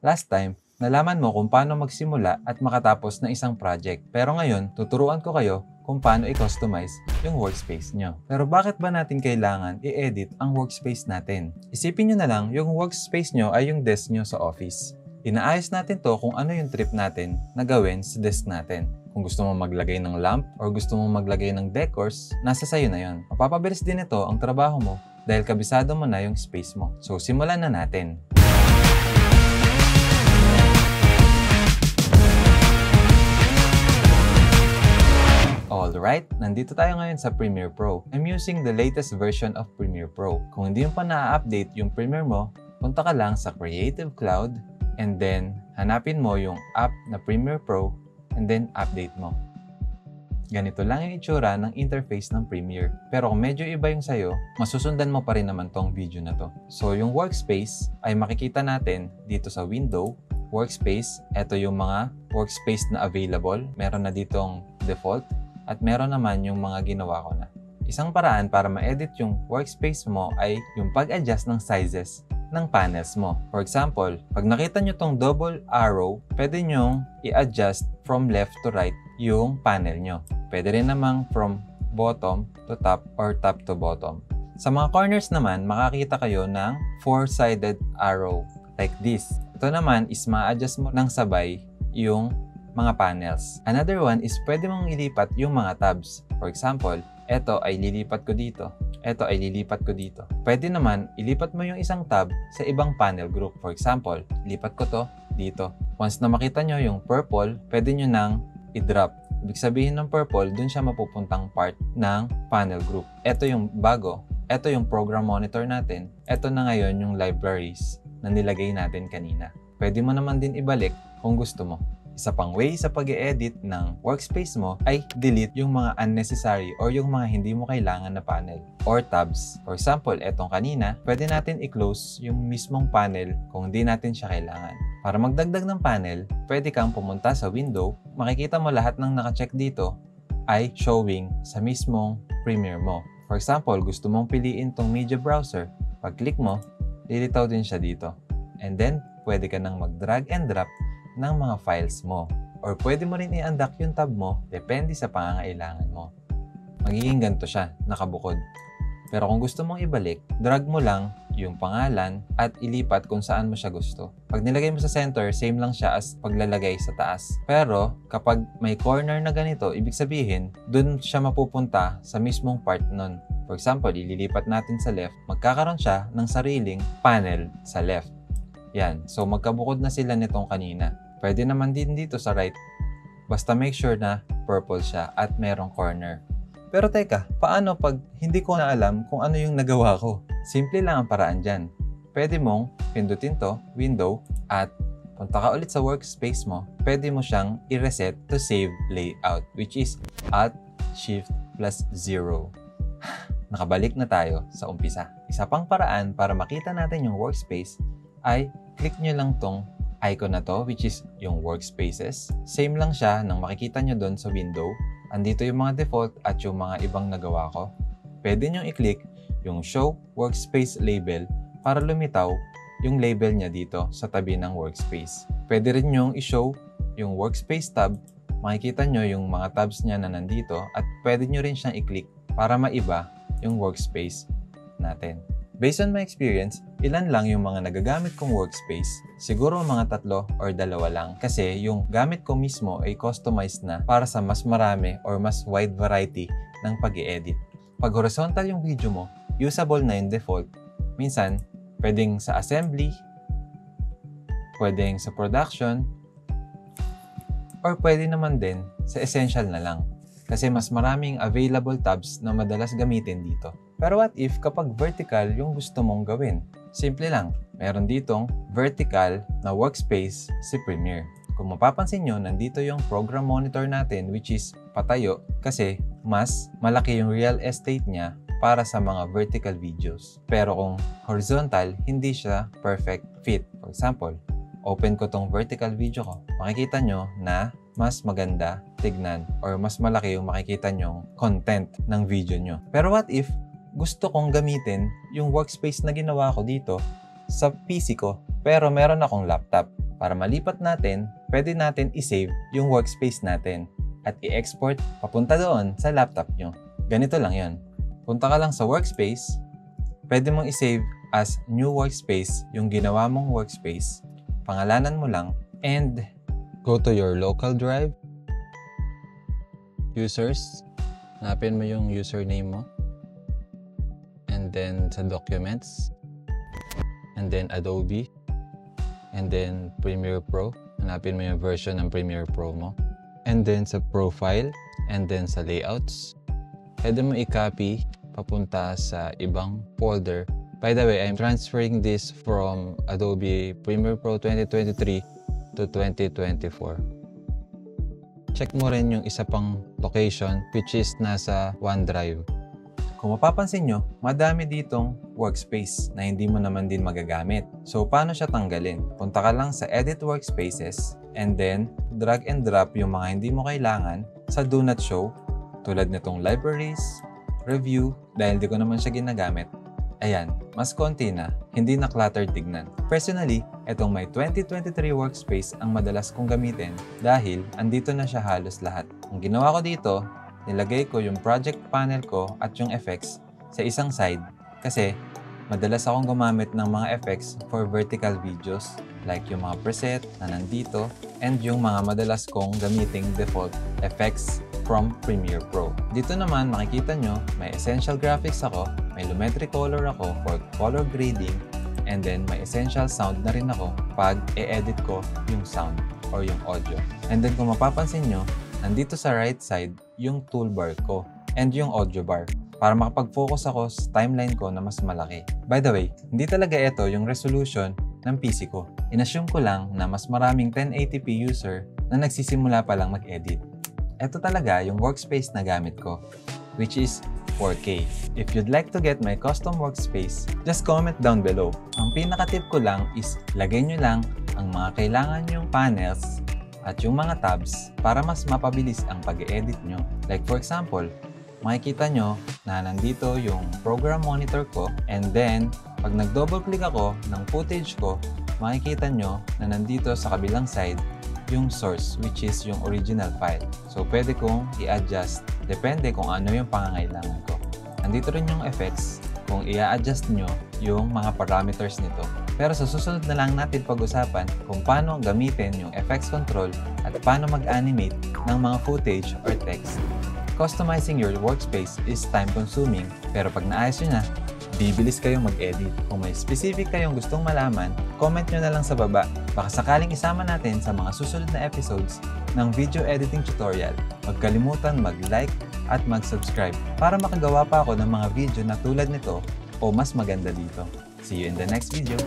Last time, nalaman mo kung paano magsimula at makatapos ng isang project. Pero ngayon, tuturuan ko kayo kung paano i-customize yung workspace nyo. Pero bakit ba natin kailangan i-edit ang workspace natin? Isipin nyo na lang, yung workspace nyo ay yung desk nyo sa office. Inaayos natin to kung ano yung trip natin na gawin sa desk natin. Kung gusto mo maglagay ng lamp or gusto mo maglagay ng decors, nasa sayo na yon. Mapapabilis din ito ang trabaho mo dahil kabisado mo na yung space mo. So, simulan na natin. Alright, nandito tayo ngayon sa Premiere Pro. I'm using the latest version of Premiere Pro. Kung hindi mo pa na-update yung Premiere mo, punta ka lang sa Creative Cloud and then hanapin mo yung app na Premiere Pro and then update mo. Ganito lang yung itsura ng interface ng Premiere. Pero kung medyo iba yung sayo, masusundan mo pa rin naman tong video na to. So yung workspace ay makikita natin dito sa window, workspace. Ito yung mga workspace na available. Meron na ditong default at meron naman yung mga ginawa ko na. Isang paraan para ma-edit yung workspace mo ay yung pag-adjust ng sizes ng panels mo. For example, pag nakita nyo tong double arrow, pwede nyong i-adjust from left to right yung panel nyo. Pwede rin namang from bottom to top or top to bottom. Sa mga corners naman, makakita kayo ng 4-sided arrow like this. Ito naman is ma-adjust mo ng sabay yung mga panels. Another one is pwede mong ilipat yung mga tabs. For example, ito ay lilipat ko dito. Ito ay lilipat ko dito. Pwede naman, ilipat mo yung isang tab sa ibang panel group. For example, lipat ko to dito. Once na makita nyo yung purple, pwede nyo nang i-drop. Ibig sabihin ng purple, dun siya mapupuntang part ng panel group. Ito yung bago. Ito yung program monitor natin. Ito na ngayon yung libraries na nilagay natin kanina. Pwede mo naman din ibalik kung gusto mo. Isa pang way sa pag-i-edit ng workspace mo ay delete yung mga unnecessary or yung mga hindi mo kailangan na panel or tabs. For example, etong kanina, pwede natin i-close yung mismong panel kung hindi natin siya kailangan. Para magdagdag ng panel, pwede kang pumunta sa window, makikita mo lahat ng nakacheck dito ay showing sa mismong Premiere mo. For example, gusto mong piliin tong media browser. Pag click mo, lilitaw din siya dito. And then, pwede ka nang mag-drag and drop ng mga files mo. Or pwede mo rin i-undock yung tab mo, depende sa pangangailangan mo. Magiging ganito siya, nakabukod. Pero kung gusto mong ibalik, drag mo lang yung pangalan at ilipat kung saan mo siya gusto. Pag nilagay mo sa center, same lang siya as paglalagay sa taas. Pero kapag may corner na ganito, ibig sabihin, dun siya mapupunta sa mismong part nun. For example, ililipat natin sa left, magkakaroon siya ng sariling panel sa left. Yan. So, magkabukod na sila nitong kanina. Pwede naman din dito sa right. Basta make sure na purple siya at merong corner. Pero teka, paano pag hindi ko na alam kung ano yung nagawa ko? Simple lang ang paraan dyan. Pwede mong pindutin to, window, at punta ka ulit sa workspace mo. Pwede mo siyang i-reset to save layout, which is Alt-Shift+0. Nakabalik na tayo sa umpisa. Isa pang paraan para makita natin yung workspace ay click nyo lang tong icon na to, which is yung workspaces. Same lang siya nang makikita nyo doon sa window. Andito yung mga default at yung mga ibang nagawa ko. Pwede nyo i-click yung show workspace label para lumitaw yung label niya dito sa tabi ng workspace. Pwede rin yung i-show yung workspace tab. Makikita nyo yung mga tabs niya na nandito at pwede nyo rin siyang i-click para maiba yung workspace natin. Based on my experience, ilan lang yung mga nagagamit kong workspace? Siguro mga 3 or 2 lang kasi yung gamit ko mismo ay customized na para sa mas marami or mas wide variety ng pag-i-edit. Pag horizontal yung video mo, usable na yung default. Minsan, pwedeng sa assembly, pwedeng sa production, or pwede naman din sa essential na lang. Kasi mas maraming available tabs na madalas gamitin dito. Pero what if kapag vertical yung gusto mong gawin? Simple lang. Meron ditong vertical na workspace si Premiere. Kung mapapansin nyo, nandito yung program monitor natin which is patayo kasi mas malaki yung real estate niya para sa mga vertical videos. Pero kung horizontal, hindi siya perfect fit. For example, open ko tong vertical video ko. Makikita nyo na mas maganda tignan or mas malaki yung makikita nyong content ng video nyo. Pero what if gusto kong gamitin yung workspace na ginawa ko dito sa PC ko pero meron akong laptop? Para malipat natin, pwede natin i-save yung workspace natin at i-export papunta doon sa laptop nyo. Ganito lang yon. Punta ka lang sa workspace, pwede mong i-save as new workspace yung ginawa mong workspace. Pangalanan mo lang and go to your local drive, users, hanapin mo yung username mo, and then sa documents, and then Adobe, and then Premiere Pro, hanapin mo yung version ng Premiere Pro mo, and then sa profile, and then sa layouts, pwede mo i-copy papunta sa ibang folder. By the way, I'm transferring this from Adobe Premiere Pro 2023 to 2024. Check mo rin yung isa pang location which is nasa OneDrive. Kung mapapansin nyo, madami ditong workspace na hindi mo naman din magagamit. So, paano siya tanggalin? Punta ka lang sa Edit Workspaces and then drag and drop yung mga hindi mo kailangan sa Do Not Show tulad nitong Libraries, Review, dahil di ko naman siya ginagamit. Ayan, mas konti na, hindi na cluttered tignan. Personally, itong may 2023 workspace ang madalas kong gamitin dahil andito na siya halos lahat. Ang ginawa ko dito, nilagay ko yung project panel ko at yung effects sa isang side kasi madalas akong gumamit ng mga effects for vertical videos like yung mga preset na nandito and yung mga madalas kong gamiting default effects from Premiere Pro. Dito naman makikita nyo may essential graphics ako, may lumetri color ako for color grading, and then may essential sound na rin ako pag e-edit ko yung sound or yung audio. And then kung mapapansin nyo, nandito sa right side yung toolbar ko and yung audio bar para makapag-focus ako sa timeline ko na mas malaki. By the way, hindi talaga ito yung resolution ng PC ko. Inassume ko lang na mas maraming 1080p user na nagsisimula pa lang mag-edit. Ito talaga yung workspace na gamit ko, which is 4K. If you'd like to get my custom workspace, just comment down below. Ang pinaka-tip ko lang is lagay nyo lang ang mga kailangan yung panels at yung mga tabs para mas mapabilis ang pag-edit nyo. Like for example, makikita nyo na nandito yung program monitor ko and then pag nag-double click ako ng footage ko, makikita nyo na nandito sa kabilang side yung source which is yung original file. So pwede kong i-adjust depende kung ano yung pangangailangan ko. Nandito rin yung effects kung i-adjust nyo yung mga parameters nito. Pero sa susunod na lang natin pag-usapan kung paano gamitin yung effects control at paano mag-animate ng mga footage or text. Customizing your workspace is time-consuming pero pag naayos nyo na, bibilis kayong mag-edit. Kung may specific kayong gustong malaman, comment nyo na lang sa baba. Baka sakaling isama natin sa mga susunod na episodes ng video editing tutorial. Huwag kalimutan mag-like at mag-subscribe para makagawa pa ako ng mga video na tulad nito o mas maganda dito. See you in the next video!